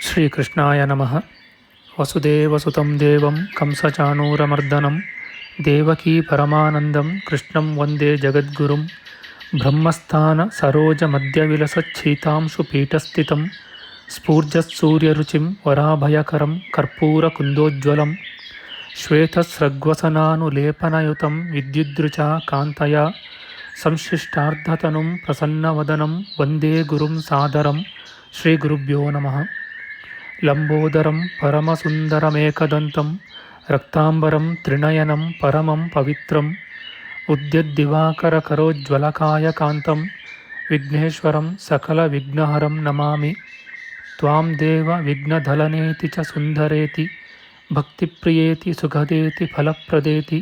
ಶ್ರೀಕೃಷ್ಣಾಯ ನಮಃ. ವಸುದೇವಸುತಂ ದೇವಂ ಕಂಸಚಾಣೂರಮರ್ದನಂ ದೇವಕೀ ಪರಮಾನಂದಂ ಕೃಷ್ಣಂ ವಂದೇ ಜಗದ್ಗುರುಂ. ಬ್ರಹ್ಮಸ್ಥಾನ ಸರೋಜ ಮಧ್ಯವಿಲಸಚ್ಛೀತಾಂಶು ಪೀಠಸ್ಥಿತಂ ಸ್ಫೂರ್ಜತ್ಸೂರ್ಯರುಚಿಂ ವರಾಭಯಕರಂ ಕರ್ಪೂರಕುಂದೋಜ್ವಲಂ ಶ್ವೇತಸ್ರಗ್ವಸನಾನುಲೇಪನಯುತಂ ವಿದ್ಯುದ್ರುಚಾ ಕಾಂತಯಾ ಸಂಶ್ಲಿಷ್ಟಾರ್ಧತನುಂ ಪ್ರಸನ್ನವದನಂ ವಂದೇ ಗುರುಂ ಸಾದರಂ. ಶ್ರೀಗುರುಭ್ಯೋ ನಮಃ. ಲಂಬೋದರಂ ಪರಮಸುಂದರಮೇಕದಂತಂ ರಕ್ತಾಂಬರಂ ತ್ರಿನಯನಂ ಪರಮಂ ಪವಿತ್ರಂ ಉದ್ಯದ್ದಿವಾಕರಕರೋಜ್ವಲಕಾಯಕಾಂತಂ ವಿಘ್ನೇಶ್ವರಂ ಸಕಲವಿಘ್ನಹರಂ ನಮಾಮಿ. ತ್ವಾಂ ದೇವ ವಿಘ್ನಧಲನೇತಿ ಚ ಸುಂದರೇತಿ ಭಕ್ತಿಪ್ರಿಯೇತಿ ಸುಖದೇತಿ ಫಲಪ್ರದೇತಿ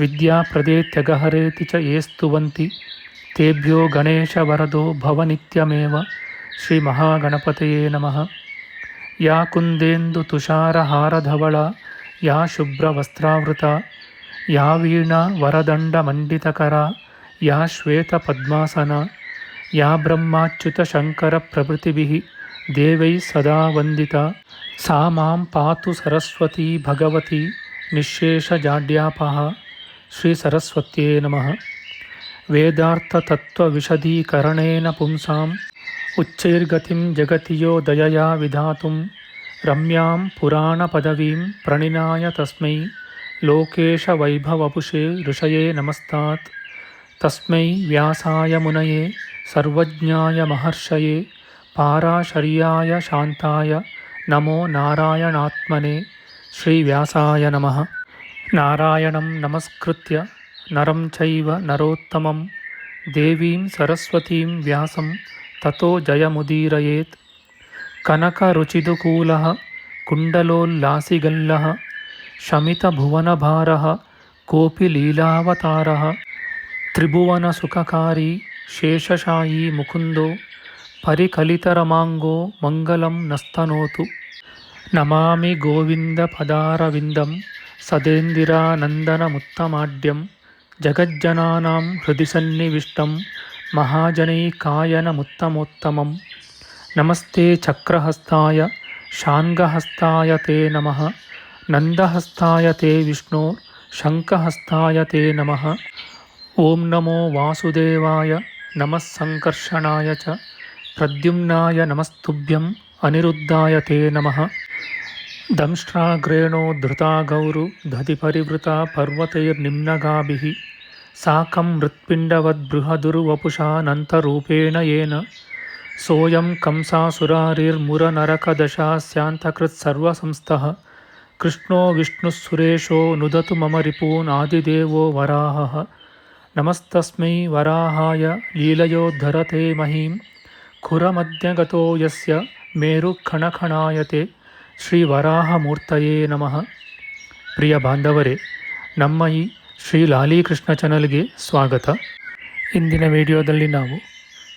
ವಿದ್ಯಾಪ್ರದೇತ್ಯಗಹರೇತಿ ಚ ಯೇ ಸ್ತುವಂತಿ ತೇಭ್ಯೋ ಗಣೇಶವರದೋ ಭವನಿತ್ಯಮೇವ. ಶ್ರೀಮಹಾಗಣಪತಯೇ ನಮಃ. ಯಾ ಕುಂದೇಂದು ತುಷಾರಹಾರಧವಳ ಯಾ ಶುಭ್ರವಸ್ತ್ರಾವೃತ ಯಾ ವೀಣಾ ವರದಂಡಮಂಡಿತಕರ ಯಾ ಶ್ವೇತಪದ್ಮಾಸನ ಯಾ ಬ್ರಹ್ಮಾಚ್ಯುತಶಂಕರಪ್ರಭೃತಿಭಿಃ ದೇವೈಃ ಸದಾ ವಂದಿತಾ ಸಾ ಮಾಂ ಪಾತು ಸರಸ್ವತೀ ಭಗವತಿ ನಿಶ್ಶೇಷಜಾಡ್ಯಾಪಃ. ಶ್ರೀ ಸರಸ್ವತ್ಯೇ ನಮಃ. ವೇದಾರ್ಥತತ್ವವಿಶದೀಕರಣೇನ ಪುಂಸಾಂ ಉಚ್ಚೈರ್ಗತಿಂ ಜಗತಿ ಯೋ ದಯಯಾ ವಿಧಾತುಂ ರಮ್ಯಾಂ ಪುರಾಣಪದವೀಂ ಪ್ರಣಿನಾಯ ತಸ್ಮೈ ಲೋಕೇಶವೈಭವಪುಷೇ ಋಷಯೇ ನಮಸ್ತಾತ್. ತಸ್ಮೈ ವ್ಯಾಸಾಯ ಮುನಯೇ ಸರ್ವಜ್ಞಾಯ ಮಹರ್ಷಯೇ ಪಾರಾಶರ್ಯಾಯ ಶಾಂತಾಯ ನಮೋ ನಾರಾಯಣಾತ್ಮನೇ. ಶ್ರೀವ್ಯಾಸಾಯ ನಮಃ. ನಾರಾಯಣಂ ನಮಸ್ಕೃತ್ಯ ನರಂ ಚೈವ ನರೋತ್ತಮಂ ದೇವೀಂ ಸರಸ್ವತೀಂ ವ್ಯಾಸಂ ತತೋ ಜಯಮುದೀರಯೇತ್. ಕನಕರುಚಿದುಕೂಲಃ ಕುಂಡಲೋಲ್ಲಾಸಿಗಲ್ಲಃ ಶಮಿತಭುವನಭಾರಃ ಕೋಪಿ ಲೀಲಾವತಾರಃ ತ್ರಿಭುವನಸುಖಕಾರಿ ಶೇಷಶಾಯೀ ಮುಕುಂದೋ ಪರಿಕಲಿತರಮಾಂಗೋ ಮಂಗಲಂ ನಸ್ತನೋತು. ನಮಾಮಿ ಗೋವಿಂದಪದಾರವಿಂದಂ ಸದೇಂದಿರಾನಂದನಮುತ್ತಮಾಡ್ಯಂ ಜಗಜ್ಜನಾನಾಂ ಹೃದಿ ಸನ್ನಿವಿಷ್ಟಂ ಮಹಾಜನೈಕಾಯನಮುತ್ತಮೋತ್ತಮಂ. ನಮಸ್ತೆ ಚಕ್ರಹಸ್ತಾಯ ಶಾಂಗಹಸ್ತಾಯ ತೇ ನಮಃ. ನಂದಹಸ್ತಾಯ ತೇ ವಿಷ್ಣೋ ಶಂಖಹಸ್ತಾಯ ತೇ ನಮಃ. ಓಂ ನಮೋ ವಾಸುದೇವಾಯ ನಮಃ ಸಂಕರ್ಷಣಾಯ ಚ ಪ್ರದ್ಯುಮ್ನಾಯ ನಮಸ್ತುಭ್ಯಂ ಅನಿರುದ್ಧಾಯ ತೇ ನಮಃ. ದಂಷ್ಟ್ರಾಗ್ರೇಣೋ ಧೃತಾ ಗೌರು ದಧಿಪರಿವೃತಾ ಪರ್ವತೈರ್ನಿಮ್ನಗಾಭಿಃ ಸಾಕಂ ಮೃತ್ಪಿಂಡವದ್ಬೃಹದುರ್ವಪುಷಾನಂತರೂಪೇಣ ಯೇನ ಸೋಯಂ ಕಂಸಾಸುರಾರಿರ್ಮುರನರಕದಶಾಸ್ಯಾಂತಕೃತ್ಸರ್ವಸಂಸ್ಥಃ ಕೃಷ್ಣೋ ವಿಷ್ಣುಃಸುರೇಶೋ ನುದತು ಮಮ ರಿಪೂನ್ ಆದಿದೇವೋ ವರಾಹಃ. ನಮಸ್ತಸ್ಮೈ ವರಾಹಾಯ ಲೀಲಯೋದ್ಧರತೆ ಮಹೀಂ ಖುರಮಧ್ಯಗತೋ ಯಸ್ಯ ಮೇರುಖಣಖಣಾಯತೆ. ಶ್ರೀ ವರಾಹಮೂರ್ತಯೇ ನಮಃ. ಪ್ರಿಯ ಬಾಂಧವರೇ, ನಮ್ಮ ಈ ಶ್ರೀ ಲಾಲೀಕೃಷ್ಣ ಚಾನಲ್ಗೆ ಸ್ವಾಗತ. ಇಂದಿನ ವಿಡಿಯೋದಲ್ಲಿ ನಾವು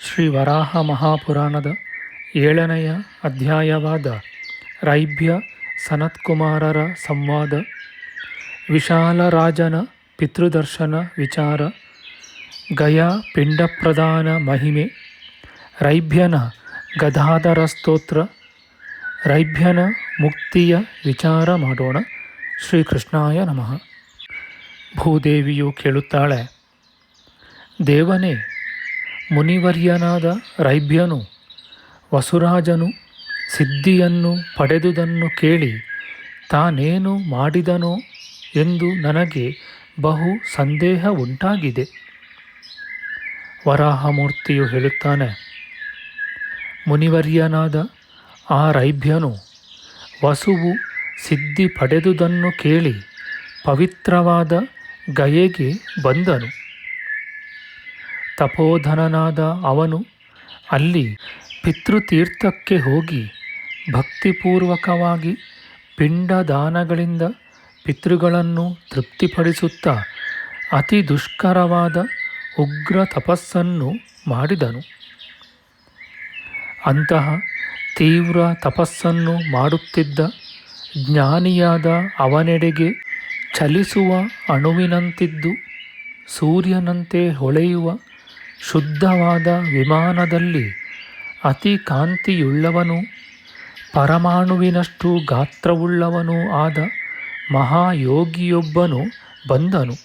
ಶ್ರೀ ವರಾಹ ಮಹಾಪುರಾಣದ 7ನೆಯ ಅಧ್ಯಾಯವಾದ ರೈಭ್ಯ ಸನತ್ಕುಮಾರರ ಸಂವಾದ, ವಿಶಾಲರಾಜನ ಪಿತೃದರ್ಶನ ವಿಚಾರ, ಗಯಾ ಪಿಂಡಪ್ರದಾನ ಮಹಿಮೆ, ರೈಭ್ಯನ ಗದಾಧರ ಸ್ತೋತ್ರ, ರೈಭ್ಯನ ಮುಕ್ತಿಯ ವಿಚಾರ ಮಾಡೋಣ. ಶ್ರೀಕೃಷ್ಣಾಯ ನಮಃ. ಭೂದೇವಿಯು ಕೇಳುತ್ತಾಳೆ, ದೇವನೇ, ಮುನಿವರ್ಯನಾದ ರೈಭ್ಯನು ವಸುರಾಜನು ಸಿದ್ಧಿಯನ್ನು ಪಡೆದುದನ್ನು ಕೇಳಿ ತಾನೇನು ಮಾಡಿದನೋ ಎಂದು ನನಗೆ ಬಹು ಸಂದೇಹ ಉಂಟಾಗಿದೆ. ವರಾಹಮೂರ್ತಿಯು ಹೇಳುತ್ತಾನೆ, ಮುನಿವರ್ಯನಾದ ಆ ರೈಭ್ಯನು ವಸುವು ಸಿದ್ಧಿ ಪಡೆದುದನ್ನು ಕೇಳಿ ಪವಿತ್ರವಾದ ಗಯೆಗೆ ಬಂದನು. ತಪೋಧನನಾದ ಅವನು ಅಲ್ಲಿ ಪಿತೃತೀರ್ಥಕ್ಕೆ ಹೋಗಿ ಭಕ್ತಿಪೂರ್ವಕವಾಗಿ ಪಿಂಡದಾನಗಳಿಂದ ಪಿತೃಗಳನ್ನು ತೃಪ್ತಿಪಡಿಸುತ್ತಾ ಅತಿ ದುಷ್ಕರವಾದ ಉಗ್ರ ತಪಸ್ಸನ್ನು ಮಾಡಿದನು. ಅಂತಹ ತೀವ್ರ ತಪಸ್ಸನ್ನು ಮಾಡುತ್ತಿದ್ದ ಜ್ಞಾನಿಯಾದ ಅವನೆಡೆಗೆ ಚಲಿಸುವ ಅಣುವಿನಂತಿದ್ದು ಸೂರ್ಯನಂತೆ ಹೊಳೆಯುವ ಶುದ್ಧವಾದ ವಿಮಾನದಲ್ಲಿ ಅತಿ ಕಾಂತಿಯುಳ್ಳವನು ಪರಮಾಣುವಿನಷ್ಟು ಗಾತ್ರವುಳ್ಳವನೂ ಆದ ಮಹಾಯೋಗಿಯೊಬ್ಬನು ಬಂದನು.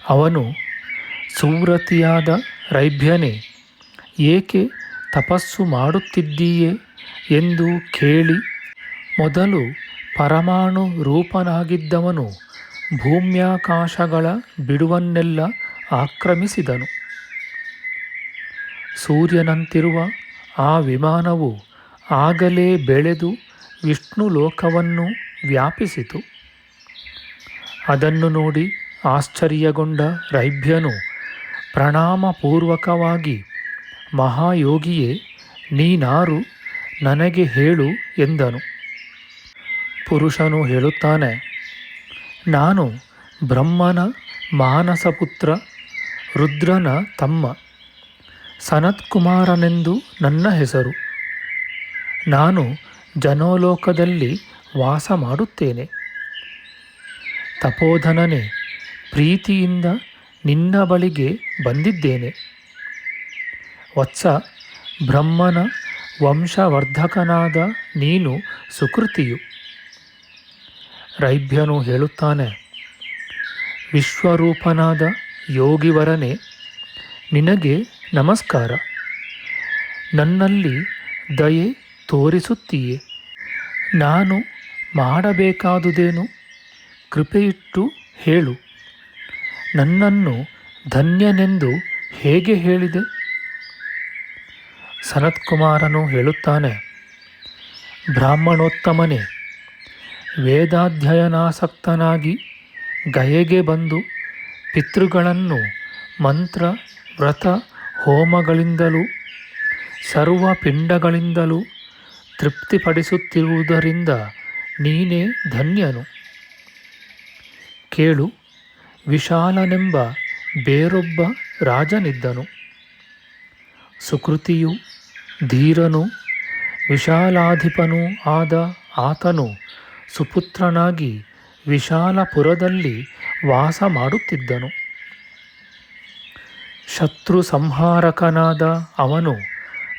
ಅವನು, ಸುವ್ರತಿಯಾದ ರೈಭ್ಯನೇ, ಏಕೆ ತಪಸ್ಸು ಮಾಡುತ್ತಿದ್ದೀಯೆ ಎಂದು ಕೇಳಿ, ಮೊದಲು ಪರಮಾಣು ರೂಪನಾಗಿದ್ದವನು ಭೂಮ್ಯಾಕಾಶಗಳ ಬಿಡುವನ್ನೆಲ್ಲ ಆಕ್ರಮಿಸಿದನು. ಸೂರ್ಯನಂತಿರುವ ಆ ವಿಮಾನವು ಆಗಲೇ ಬೆಳೆದು ವಿಷ್ಣು ಲೋಕವನ್ನು ವ್ಯಾಪಿಸಿತು. ಅದನ್ನು ನೋಡಿ ಆಶ್ಚರ್ಯಗೊಂಡ ರೈಭ್ಯನು ಪ್ರಣಾಮಪೂರ್ವಕವಾಗಿ, ಮಹಾಯೋಗಿಯೇ, ನೀನಾರು, ನನಗೆ ಹೇಳು ಎಂದನು. ಪುರುಷನು ಹೇಳುತ್ತಾನೆ, ನಾನು ಬ್ರಹ್ಮನ ಮಾನಸಪುತ್ರ, ರುದ್ರನ ತಮ್ಮ, ಸನತ್ಕುಮಾರನೆಂದು ನನ್ನ ಹೆಸರು. ನಾನು ಜನೋಲೋಕದಲ್ಲಿ ವಾಸ ಮಾಡುತ್ತೇನೆ. ತಪೋಧನನೇ, ಪ್ರೀತಿಯಿಂದ ನಿನ್ನ ಬಳಿಗೆ ಬಂದಿದ್ದೇನೆ. ವತ್ಸ, ಬ್ರಹ್ಮನ ವಂಶವರ್ಧಕನಾದ ನೀನು ಸುಕೃತಿಯು. ರೈಭ್ಯನು ಹೇಳುತ್ತಾನೆ, ವಿಶ್ವರೂಪನಾದ ಯೋಗಿವರನೇ, ನಿನಗೆ ನಮಸ್ಕಾರ. ನನ್ನಲ್ಲಿ ದಯೆ ತೋರಿಸುತ್ತೀಯೆ. ನಾನು ಮಾಡಬೇಕಾದುದೇನು? ಕೃಪೆಯಿಟ್ಟು ಹೇಳು. ನನ್ನನ್ನು ಧನ್ಯನೆಂದು ಹೇಗೆ ಹೇಳಿದೆ? ಸನತ್ಕುಮಾರನು ಹೇಳುತ್ತಾನೆ, ಬ್ರಾಹ್ಮಣೋತ್ತಮನೇ, ವೇದಾಧ್ಯಯನಾಸಕ್ತನಾಗಿ ಗಯೆಗೆ ಬಂದು ಪಿತೃಗಳನ್ನು ಮಂತ್ರ ವ್ರತ ಹೋಮಗಳಿಂದಲೂ ಸರ್ವ ಪಿಂಡಗಳಿಂದಲೂ ತೃಪ್ತಿಪಡಿಸುತ್ತಿರುವುದರಿಂದ ನೀನೇ ಧನ್ಯನು. ಕೇಳು, ವಿಶಾಲನೆಂಬ ಬೇರೊಬ್ಬ ರಾಜನಿದ್ದನು. ಸುಕೃತಿಯೂ ಧೀರನೂ ವಿಶಾಲಾಧಿಪನೂ ಆದ ಆತನು ಸುಪುತ್ರನಾಗಿ ವಿಶಾಲಪುರದಲ್ಲಿ ವಾಸ ಮಾಡುತ್ತಿದ್ದನು. ಶತ್ರು ಸಂಹಾರಕನಾದ ಅವನು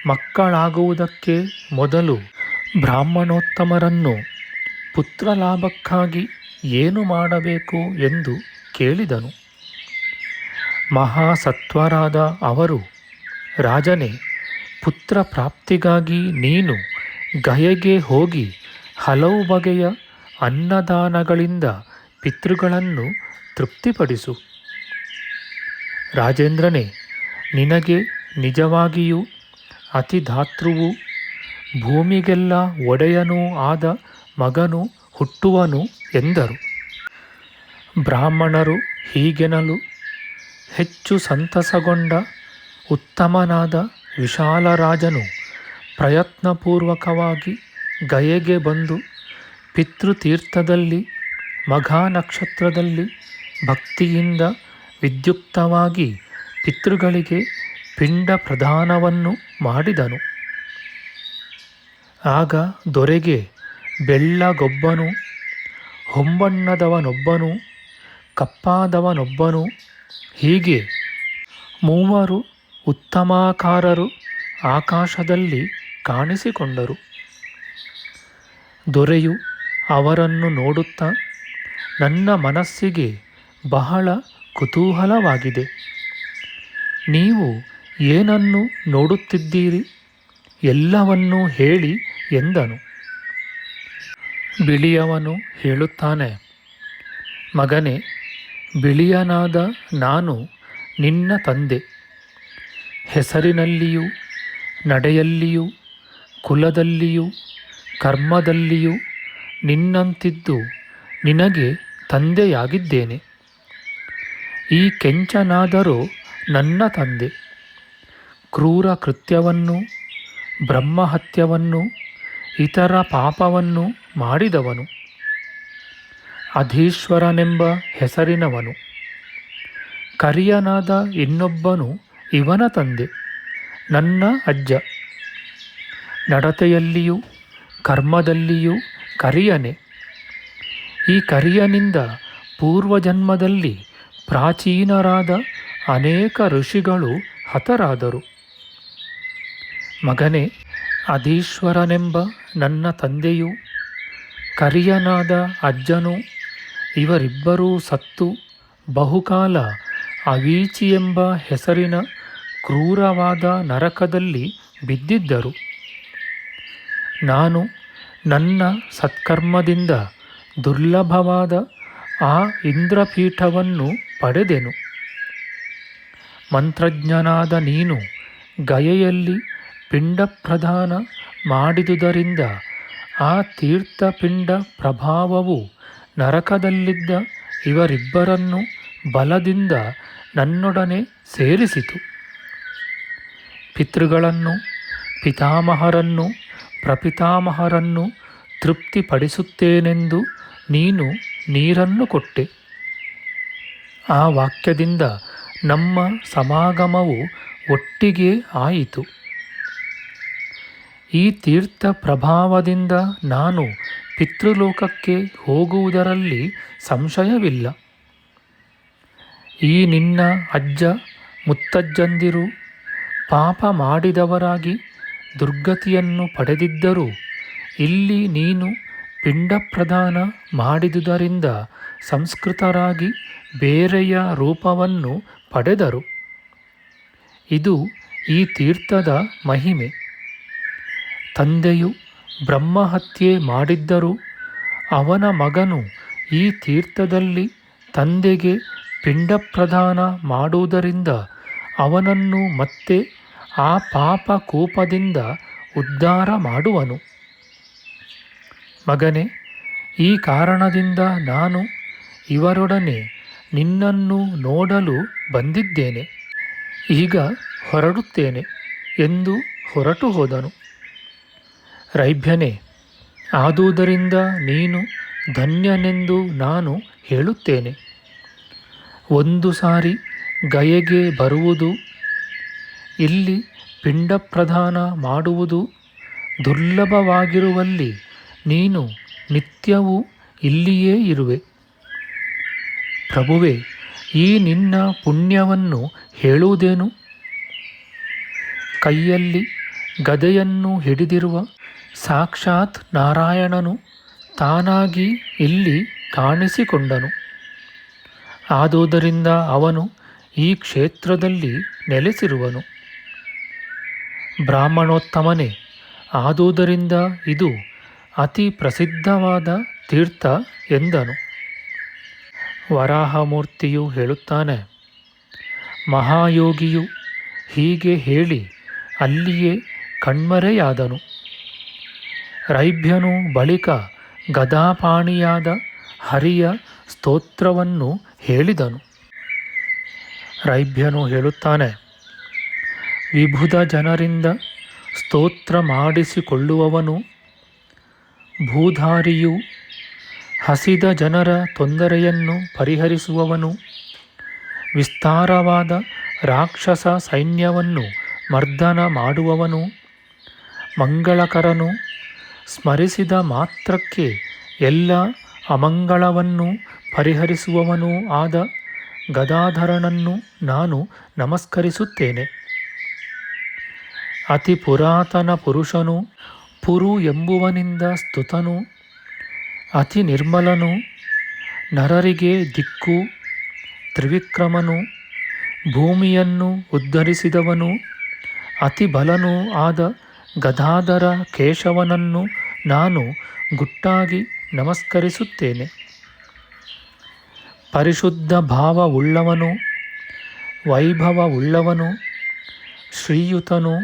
ಮಕ್ಕಳಾಗುವುದಕ್ಕೆ ಮೊದಲು ಬ್ರಾಹ್ಮಣೋತ್ತಮರನ್ನು ಪುತ್ರಲಾಭಕ್ಕಾಗಿ ಏನು ಮಾಡಬೇಕು ಎಂದು ಕೇಳಿದನು. ಮಹಾಸತ್ವರಾದ ಅವರು, ರಾಜನೇ, ಪುತ್ರ ಪ್ರಾಪ್ತಿಗಾಗಿ ನೀನು ಗಯೆಗೆ ಹೋಗಿ ಹಲವು ಬಗೆಯ ಅನ್ನದಾನಗಳಿಂದ ಪಿತೃಗಳನ್ನು ತೃಪ್ತಿಪಡಿಸು. ರಾಜೇಂದ್ರನೇ, ನಿನಗೆ ನಿಜವಾಗಿಯೂ ಅತಿಧಾತೃವೂ ಭೂಮಿಗೆಲ್ಲ ಒಡೆಯನೂ ಆದ ಮಗನು ಹುಟ್ಟುವನು ಎಂದರು. ಬ್ರಾಹ್ಮಣರು ಹೀಗೆನಲು ಹೆಚ್ಚು ಸಂತಸಗೊಂಡ ಉತ್ತಮನಾದ ವಿಶಾಲರಾಜನು ಪ್ರಯತ್ನಪೂರ್ವಕವಾಗಿ ಗಯೆಗೆ ಬಂದು ಪಿತೃತೀರ್ಥದಲ್ಲಿ ಮಘಾ ನಕ್ಷತ್ರದಲ್ಲಿ ಭಕ್ತಿಯಿಂದ ವಿದ್ಯುಕ್ತವಾಗಿ ಪಿತೃಗಳಿಗೆ ಪಿಂಡ ಪ್ರದಾನವನ್ನು ಮಾಡಿದನು. ಆಗ ದೊರೆಗೆ ಬೆಳ್ಳಗೊಬ್ಬನು, ಹೊಂಬಣ್ಣದವನೊಬ್ಬನು, ಕಪ್ಪಾದವನೊಬ್ಬನು, ಹೀಗೆ ಮೂವರು ಉತ್ತಮಾಕಾರರು ಆಕಾಶದಲ್ಲಿ ಕಾಣಿಸಿಕೊಂಡರು. ದೊರೆಯು ಅವರನ್ನು ನೋಡುತ್ತಾ, ನನ್ನ ಮನಸ್ಸಿಗೆ ಬಹಳ ಕುತೂಹಲವಾಗಿದೆ. ನೀವು ಏನನ್ನು ನೋಡುತ್ತಿದ್ದೀರಿ? ಎಲ್ಲವನ್ನೂ ಹೇಳಿ ಎಂದನು. ಬಿಳಿಯವನು ಹೇಳುತ್ತಾನೆ, ಮಗನೇ, ಬಿಳಿಯನಾದ ನಾನು ನಿನ್ನ ತಂದೆ. ಹೆಸರಿನಲ್ಲಿಯೂ ನಡೆಯಲ್ಲಿಯೂ ಕುಲದಲ್ಲಿಯೂ ಕರ್ಮದಲ್ಲಿಯೂ ನಿನ್ನಂತಿದ್ದು ನಿನಗೆ ತಂದೆಯಾಗಿದ್ದೇನೆ. ಈ ಕೆಂಚನಾದರೂ ನನ್ನ ತಂದೆ. ಕ್ರೂರ ಕೃತ್ಯವನ್ನು, ಬ್ರಹ್ಮಹತ್ಯವನ್ನು, ಇತರ ಪಾಪವನ್ನು ಮಾಡಿದವನು. ಅಧೀಶ್ವರನೆಂಬ ಹೆಸರಿನವನು. ಕರಿಯನಾದ ಇನ್ನೊಬ್ಬನು ಇವನ ತಂದೆ, ನನ್ನ ಅಜ್ಜ. ನಡತೆಯಲ್ಲಿಯೂ ಕರ್ಮದಲ್ಲಿಯೂ ಕರಿಯನೆ. ಈ ಕರಿಯನಿಂದ ಪೂರ್ವಜನ್ಮದಲ್ಲಿ ಪ್ರಾಚೀನರಾದ ಅನೇಕ ಋಷಿಗಳು ಹತರಾದರು. ಮಗನೇ, ಅಧೀಶ್ವರನೆಂಬ ನನ್ನ ತಂದೆಯು, ಕರಿಯನಾದ ಅಜ್ಜನು, ಇವರಿಬ್ಬರೂ ಸತ್ತು ಬಹುಕಾಲ ಅವೀಚಿಯೆಂಬ ಹೆಸರಿನ ಕ್ರೂರವಾದ ನರಕದಲ್ಲಿ ಬಿದ್ದಿದ್ದರು. ನಾನು ನನ್ನ ಸತ್ಕರ್ಮದಿಂದ ದುರ್ಲಭವಾದ ಆ ಇಂದ್ರಪೀಠವನ್ನು ಪಡೆದೆನು. ಮಂತ್ರಜ್ಞನಾದ ನೀನು ಗಯೆಯಲ್ಲಿ ಪಿಂಡಪ್ರದಾನ ಮಾಡಿದುದರಿಂದ ಆ ತೀರ್ಥಪಿಂಡ ಪ್ರಭಾವವು ನರಕದಲ್ಲಿದ್ದ ಇವರಿಬ್ಬರನ್ನು ಬಲದಿಂದ ನನ್ನೊಡನೆ ಸೇರಿಸಿತು. ಪಿತೃಗಳನ್ನು, ಪಿತಾಮಹರನ್ನು, ಪ್ರಪಿತಾಮಹರನ್ನು ತೃಪ್ತಿಪಡಿಸುತ್ತೇನೆಂದು ನೀನು ನೀರನ್ನು ಕೊಟ್ಟೆ. ಆ ವಾಕ್ಯದಿಂದ ನಮ್ಮ ಸಮಾಗಮವು ಒಟ್ಟಿಗೆ ಆಯಿತು. ಈ ತೀರ್ಥ ಪ್ರಭಾವದಿಂದ ನಾನು ಪಿತೃಲೋಕಕ್ಕೆ ಹೋಗುವುದರಲ್ಲಿ ಸಂಶಯವಿಲ್ಲ. ಈ ನಿನ್ನ ಅಜ್ಜ ಮುತ್ತಜ್ಜಂದಿರು ಪಾಪ ಮಾಡಿದವರಾಗಿ ದುರ್ಗತಿಯನ್ನು ಪಡೆದಿದ್ದರೂ ಇಲ್ಲಿ ನೀನು ಪಿಂಡಪ್ರದಾನ ಮಾಡಿದುದರಿಂದ ಸಂಸ್ಕೃತರಾಗಿ ಬೇರೆಯ ರೂಪವನ್ನು ಪಡೆದರು. ಇದು ಈ ತೀರ್ಥದ ಮಹಿಮೆ. ತಂದೆಯು ಬ್ರಹ್ಮಹತ್ಯೆ ಮಾಡಿದ್ದರೂ ಅವನ ಮಗನು ಈ ತೀರ್ಥದಲ್ಲಿ ತಂದೆಗೆ ಪಿಂಡಪ್ರದಾನ ಮಾಡುವುದರಿಂದ ಅವನನ್ನು ಮತ್ತೆ ಆ ಪಾಪ ಕೂಪದಿಂದ ಉದ್ಧಾರ ಮಾಡುವನು. ಮಗನೇ, ಈ ಕಾರಣದಿಂದ ನಾನು ಇವರೊಡನೆ ನಿನ್ನನ್ನು ನೋಡಲು ಬಂದಿದ್ದೇನೆ. ಈಗ ಹೊರಡುತ್ತೇನೆ ಎಂದು ಹೊರಟು ಹೋದನು. ರೈಭ್ಯನೇ, ಆದುದರಿಂದ ನೀನು ಧನ್ಯನೆಂದು ನಾನು ಹೇಳುತ್ತೇನೆ. ಒಂದು ಸಾರಿ ಗಯೆಗೆ ಬರುವುದು, ಇಲ್ಲಿ ಪಿಂಡಪ್ರದಾನ ಮಾಡುವುದು ದುರ್ಲಭವಾಗಿರುವಲ್ಲಿ ನೀನು ನಿತ್ಯವೂ ಇಲ್ಲಿಯೇ ಇರುವೆ. ಪ್ರಭುವೇ, ಈ ನಿನ್ನ ಪುಣ್ಯವನ್ನು ಹೇಳುವುದೇನು? ಕೈಯಲ್ಲಿ ಗದೆಯನ್ನು ಹಿಡಿದಿರುವ ಸಾಕ್ಷಾತ್ ನಾರಾಯಣನು ತಾನಾಗಿ ಇಲ್ಲಿ ಕಾಣಿಸಿಕೊಂಡನು. ಆದುದರಿಂದ ಅವನು ಈ ಕ್ಷೇತ್ರದಲ್ಲಿ ನೆಲೆಸಿರುವನು. ಬ್ರಾಹ್ಮಣೋತ್ತಮನೇ, ಆದುದರಿಂದ ಇದು ಅತಿ ಪ್ರಸಿದ್ಧವಾದ ತೀರ್ಥ ಎಂದನು. ವರಾಹಮೂರ್ತಿಯು ಹೇಳುತ್ತಾನೆ, ಮಹಾಯೋಗಿಯು ಹೀಗೆ ಹೇಳಿ ಅಲ್ಲಿಯೇ ಕಣ್ಮರೆಯಾದನು. ರೈಭ್ಯನು ಬಳಿಕ ಗದಾಪಾಣಿಯಾದ ಹರಿಯ ಸ್ತೋತ್ರವನ್ನು ಹೇಳಿದನು. ರೈಭ್ಯನು ಹೇಳುತ್ತಾನೆ, ವಿಬುಧ ಜನರಿಂದ ಸ್ತೋತ್ರ ಮಾಡಿಸಿಕೊಳ್ಳುವವನು, ಭೂಧಾರಿಯು, ಹಸಿದ ಜನರ ತೊಂದರೆಯನ್ನು ಪರಿಹರಿಸುವವನು, ವಿಸ್ತಾರವಾದ ರಾಕ್ಷಸ ಸೈನ್ಯವನ್ನು ಮರ್ದನ ಮಾಡುವವನು, ಮಂಗಳಕರನು, ಸ್ಮರಿಸಿದ ಮಾತ್ರಕ್ಕೆ ಎಲ್ಲ ಅಮಂಗಳವನ್ನು ಪರಿಹರಿಸುವವನೂ ಆದ ಗದಾಧರನನ್ನು ನಾನು ನಮಸ್ಕರಿಸುತ್ತೇನೆ. ಅತಿ ಪುರಾತನ ಪುರುಷನು, ಪುರು ಎಂಬುವನಿಂದ ಸ್ತುತನು, ಅತಿ ನಿರ್ಮಲನು, ನರರಿಗೆ ದಿಕ್ಕು, ತ್ರಿವಿಕ್ರಮನು, ಭೂಮಿಯನ್ನು ಉದ್ಧರಿಸಿದವನು, ಅತಿ ಬಲನೂ ಆದ ಗದಾಧರ ಕೇಶವನನ್ನು ನಾನು ಗುಟ್ಟಾಗಿ ನಮಸ್ಕರಿಸುತ್ತೇನೆ. ಪರಿಶುದ್ಧ ಭಾವವುಳ್ಳವನು, ವೈಭವವುಳ್ಳವನು, ಶ್ರೀಯುತನು,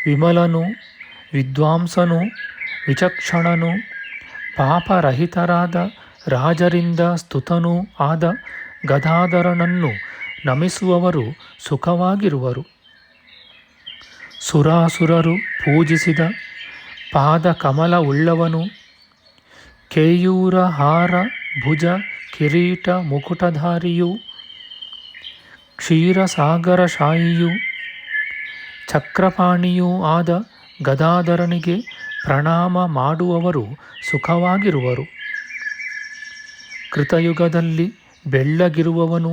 ವಿಮಲನು, ವಿದ್ವಾಂಸನು, ವಿಚಕ್ಷಣನು, ಪಾಪರಹಿತರಾದ ರಾಜರಿಂದ ಸ್ತುತನೂ ಆದ ಗದಾಧರನನ್ನು ನಮಿಸುವವರು ಸುಖವಾಗಿರುವರು. ಸುರಾಸುರರು ಪೂಜಿಸಿದ ಪಾದಕಮಲವುಳ್ಳವನು, ಕೇಯೂರ ಹಾರ ಭುಜ ಕಿರೀಟ ಮುಕುಟಧಾರಿಯು, ಕ್ಷೀರಸಾಗರಶಾಯಿಯು, ಚಕ್ರಪಾಣಿಯೂ ಆದ ಗದಾಧರನಿಗೆ ಪ್ರಣಾಮ ಮಾಡುವವರು ಸುಖವಾಗಿರುವರು. ಕೃತಯುಗದಲ್ಲಿ ಬೆಳ್ಳಗಿರುವವನು,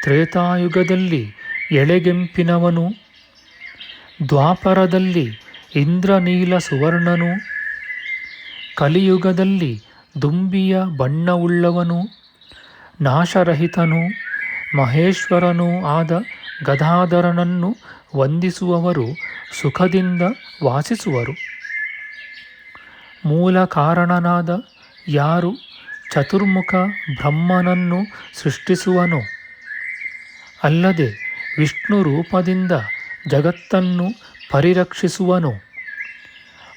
ತ್ರೇತಾಯುಗದಲ್ಲಿ ಎಳೆಗೆಂಪಿನವನು, ದ್ವಾಪರದಲ್ಲಿ ಇಂದ್ರನೀಲ ಸುವರ್ಣನು, ಕಲಿಯುಗದಲ್ಲಿ ದುಂಬಿಯ ಬಣ್ಣವುಳ್ಳವನು, ನಾಶರಹಿತನೂ ಮಹೇಶ್ವರನೂ ಆದ ಗದಾಧರನನ್ನು ವಂದಿಸುವವರು ಸುಖದಿಂದ ವಾಸಿಸುವರು. ಮೂಲ ಕಾರಣನಾದ ಯಾರು ಚತುರ್ಮುಖ ಬ್ರಹ್ಮನನ್ನು ಸೃಷ್ಟಿಸುವನೋ, ಅಲ್ಲದೆ ವಿಷ್ಣು ರೂಪದಿಂದ ಜಗತ್ತನ್ನು ಪರಿರಕ್ಷಿಸುವನೋ,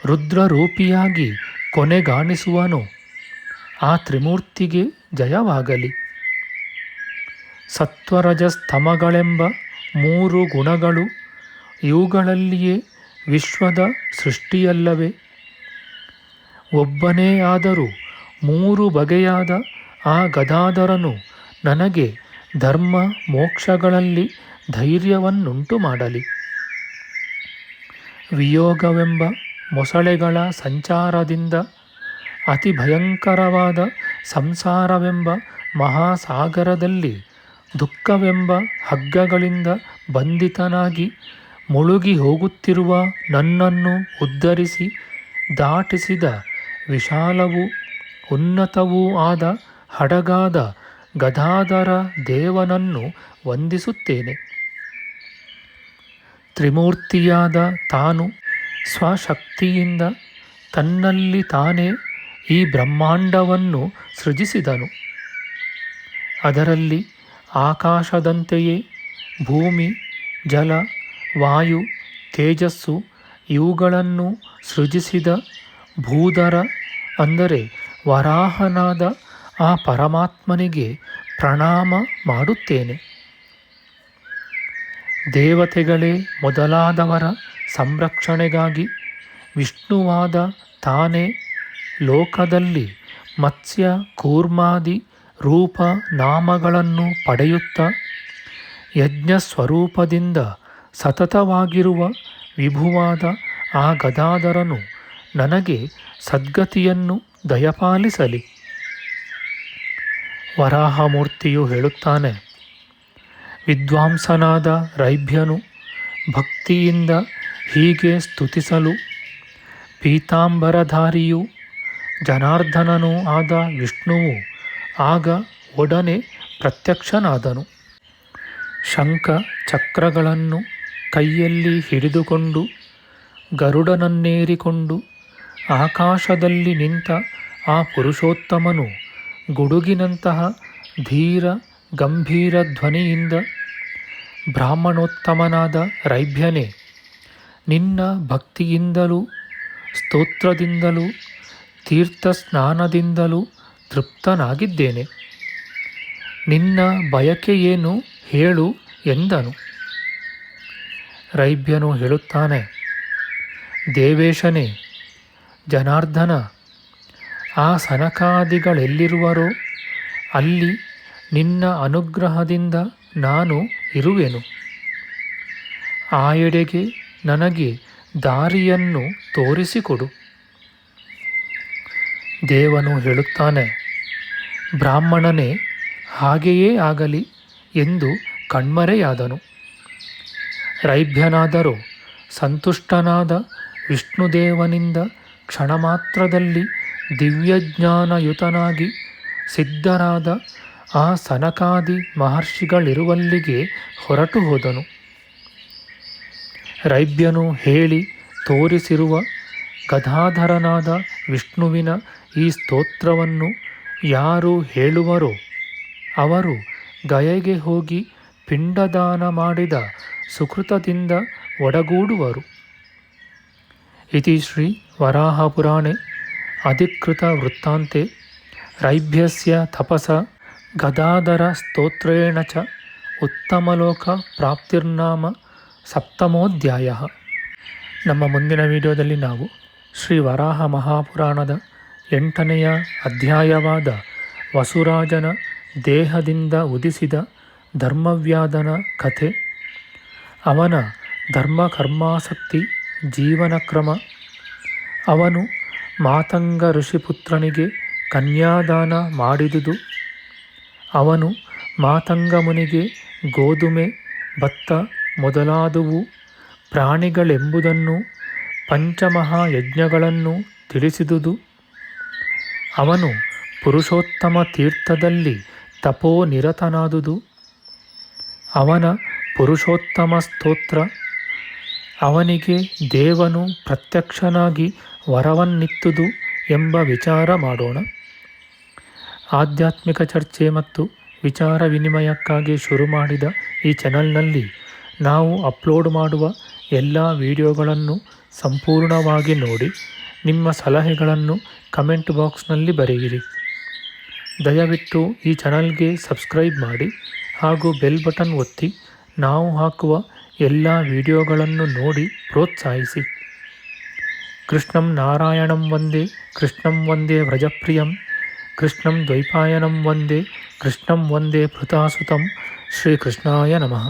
ರುದ್ರರೂಪಿಯಾಗಿ ಕೊನೆಗಾಣಿಸುವನೋ, ಆ ತ್ರಿಮೂರ್ತಿಗೆ ಜಯವಾಗಲಿ. ಸತ್ವರಜಸ್ತಮಗಳೆಂಬ 3 ಗುಣಗಳು, ಇವುಗಳಲ್ಲಿಯೇ ವಿಶ್ವದ ಸೃಷ್ಟಿಯಲ್ಲವೇ? ಒಬ್ಬನೇ ಆದರೂ 3 ಬಗೆಯಾದ ಆ ಗದಾಧರನು ನನಗೆ ಧರ್ಮ ಮೋಕ್ಷಗಳಲ್ಲಿ ಧೈರ್ಯವನ್ನುಂಟು ಮಾಡಲಿ. ವಿಯೋಗವೆಂಬ ಮೊಸಳೆಗಳ ಸಂಚಾರದಿಂದ, ಅತಿ ಭಯಂಕರವಾದ ಸಂಸಾರವೆಂಬ ಮಹಾಸಾಗರದಲ್ಲಿ ದುಃಖವೆಂಬ ಹಗ್ಗಗಳಿಂದ ಬಂಧಿತನಾಗಿ ಮುಳುಗಿ ಹೋಗುತ್ತಿರುವ ನನ್ನನ್ನು ಉದ್ಧರಿಸಿ ದಾಟಿಸಿದ ವಿಶಾಲವೂ ಉನ್ನತವೂ ಆದ ಹಡಗಾದ ಗದಾಧರ ದೇವನನ್ನು ವಂದಿಸುತ್ತೇನೆ. ತ್ರಿಮೂರ್ತಿಯಾದ ತಾನು ಸ್ವಶಕ್ತಿಯಿಂದ ತನ್ನಲ್ಲಿ ತಾನೇ ಈ ಬ್ರಹ್ಮಾಂಡವನ್ನು ಸೃಜಿಸಿದನು. ಅದರಲ್ಲಿ ಆಕಾಶದಂತೆಯೇ ಭೂಮಿ, ಜಲ, ವಾಯು, ತೇಜಸ್ಸು ಇವುಗಳನ್ನು ಸೃಜಿಸಿದ ಭೂಧರ ಅಂದರೆ ವರಾಹನಾದ ಆ ಪರಮಾತ್ಮನಿಗೆ ಪ್ರಣಾಮ ಮಾಡುತ್ತೇನೆ. ದೇವತೆಗಳೇ ಮೊದಲಾದವರ ಸಂರಕ್ಷಣೆಗಾಗಿ ವಿಷ್ಣುವಾದ ತಾನೇ ಲೋಕದಲ್ಲಿ ಮತ್ಸ್ಯ ಕೂರ್ಮಾದಿ ರೂಪ ನಾಮಗಳನ್ನು ಪಡೆಯುತ್ತಾ ಯಜ್ಞಸ್ವರೂಪದಿಂದ ಸತತವಾಗಿರುವ ವಿಭುವಾದ ಆ ಗದಾಧರನು ನನಗೆ ಸದ್ಗತಿಯನ್ನು ದಯಪಾಲಿಸಲಿ. ವರಾಹಮೂರ್ತಿಯು ಹೇಳುತ್ತಾನೆ, ವಿದ್ವಾಂಸನಾದ ರೈಭ್ಯನು ಭಕ್ತಿಯಿಂದ ಹೀಗೆ ಸ್ತುತಿಸಲು, ಪೀತಾಂಬರಧಾರಿಯೂ ಜನಾರ್ದನನೂ ಆದ ವಿಷ್ಣುವು ಆಗ ಒಡನೆ ಪ್ರತ್ಯಕ್ಷನಾದನು. ಶಂಖ ಚಕ್ರಗಳನ್ನು ಕೈಯಲ್ಲಿ ಹಿಡಿದುಕೊಂಡು ಗರುಡನನ್ನೇರಿಕೊಂಡು ಆಕಾಶದಲ್ಲಿ ನಿಂತ ಆ ಪುರುಷೋತ್ತಮನು ಗುಡುಗಿನಂತಹ ಧೀರ ಗಂಭೀರ ಧ್ವನಿಯಿಂದ, ಬ್ರಾಹ್ಮಣೋತ್ತಮನಾದ ರೈಭ್ಯನೇ, ನಿನ್ನ ಭಕ್ತಿಯಿಂದಲೂ ಸ್ತೋತ್ರದಿಂದಲೂ ತೀರ್ಥಸ್ನಾನದಿಂದಲೂ ತೃಪ್ತನಾಗಿದ್ದೇನೆ. ನಿನ್ನ ಬಯಕೆಯೇನು ಹೇಳು ಎಂದನು. ರೈಭ್ಯನು ಹೇಳುತ್ತಾನೆ, ದೇವೇಶನೇ, ಜನಾರ್ದನ, ಆ ಸನಕಾದಿಗಳೆಲ್ಲಿರುವರೋ ಅಲ್ಲಿ ನಿನ್ನ ಅನುಗ್ರಹದಿಂದ ನಾನು ಇರುವೆನು. ಆ ಎಡೆಗೆ ನನಗೆ ದಾರಿಯನ್ನು ತೋರಿಸಿಕೊಡು. ದೇವನು ಹೇಳುತ್ತಾನೆ, ಬ್ರಾಹ್ಮಣನೇ, ಹಾಗೆಯೇ ಆಗಲಿ ಎಂದು ಕಣ್ಮರೆಯಾದನು. ರೈಭ್ಯನಾದರೂ ಸಂತುಷ್ಟನಾದ ವಿಷ್ಣುದೇವನಿಂದ ಕ್ಷಣಮಾತ್ರದಲ್ಲಿ ದಿವ್ಯಜ್ಞಾನಯುತನಾಗಿ ಸಿದ್ಧರಾದ ಆ ಸನಕಾದಿ ಮಹರ್ಷಿಗಳಿರುವಲ್ಲಿಗೆ ಹೊರಟು ಹೋದನು. ರೈಭ್ಯನು ಹೇಳಿ ತೋರಿಸಿರುವ ಗದಾಧರನಾದ ವಿಷ್ಣುವಿನ ಈ ಸ್ತೋತ್ರವನ್ನು ಯಾರು ಹೇಳುವರೋ ಅವರು ಗಯೆಗೆ ಹೋಗಿ ಪಿಂಡದಾನ ಮಾಡಿದ ಸುಕೃತದಿಂದ ಒಡಗೂಡುವರು. ಇತಿ ಶ್ರೀ ವರಾಹಪುರಾಣೆ ಅಧಿಕೃತ ವೃತ್ತಾಂತೆ ರೈಭ್ಯಸ್ಯ ತಪಸ ಗದಾಧರ ಸ್ತೋತ್ರೇಣ ಚ ಉತ್ತಮಲೋಕ ಪ್ರಾಪ್ತಿರ್ನಾಮ ಸಪ್ತಮೋಧ್ಯಾಯ. ನಮ್ಮ ಮುಂದಿನ ವಿಡಿಯೋದಲ್ಲಿ ನಾವು ಶ್ರೀ ವರಾಹ ಮಹಾಪುರಾಣದ 8ನೆಯ ಅಧ್ಯಾಯವಾದ ವಸುರಾಜನ ದೇಹದಿಂದ ಉದಿಸಿದ ಧರ್ಮವ್ಯಾಧನ ಕಥೆ, ಅವನ ಧರ್ಮಕರ್ಮಾಸಕ್ತಿ ಜೀವನ ಕ್ರಮ, ಅವನು ಮಾತಂಗ ಋಷಿಪುತ್ರನಿಗೆ ಕನ್ಯಾದಾನ ಮಾಡಿದುದು, ಅವನು ಮಾತಂಗ ಮುನಿಗೆ ಗೋಧುಮೆ ಭತ್ತ ಮೊದಲಾದವು ಪ್ರಾಣಿಗಳೆಂಬುದನ್ನು ಪಂಚಮಹಾಯಜ್ಞಗಳನ್ನು ತಿಳಿಸಿದುದು. ಅವನು ಪುರುಷೋತ್ತಮ ತೀರ್ಥದಲ್ಲಿ ತಪೋನಿರತನಾದುದು. ಅವನ ಪುರುಷೋತ್ತಮ ಸ್ತೋತ್ರ, ಅವನಿಗೆ ದೇವನು ಪ್ರತ್ಯಕ್ಷನಾಗಿ ವರವನ್ನಿತ್ತುದು ಎಂಬ ವಿಚಾರ ಮಾಡೋಣ. ಆಧ್ಯಾತ್ಮಿಕ ಚರ್ಚೆ ಮತ್ತು ವಿಚಾರ ವಿನಿಮಯಕ್ಕಾಗಿ ಶುರು ಮಾಡಿದ ಈ ಚಾನಲ್ನಲ್ಲಿ ನಾವು ಅಪ್ಲೋಡ್ ಮಾಡುವ ಎಲ್ಲ ವಿಡಿಯೋಗಳನ್ನು ಸಂಪೂರ್ಣವಾಗಿ ನೋಡಿ ನಿಮ್ಮ ಸಲಹೆಗಳನ್ನು ಕಮೆಂಟ್ ಬಾಕ್ಸ್ನಲ್ಲಿ ಬರೆಯಿರಿ. ದಯವಿಟ್ಟು ಈ ಚಾನಲ್ಗೆ ಸಬ್ಸ್ಕ್ರೈಬ್ ಮಾಡಿ ಹಾಗೂ ಬೆಲ್ ಬಟನ್ ಒತ್ತಿ ನಾವು ಹಾಕುವ ಎಲ್ಲ ವಿಡಿಯೋಗಳನ್ನು ನೋಡಿ ಪ್ರೋತ್ಸಾಹಿಸಿ. ಕೃಷ್ಣಂ ನಾರಾಯಣಂ ವಂದೇ ಕೃಷ್ಣಂ ವಂದೇ ವ್ರಜಪ್ರಿಯಂ ಕೃಷ್ಣಂ ದ್ವೈಪಾಯನಂ ವಂದೇ ಕೃಷ್ಣಂ ವಂದೇ ಭೃತಾಸುತಂ. ಶ್ರೀಕೃಷ್ಣಾಯ ನಮಃ.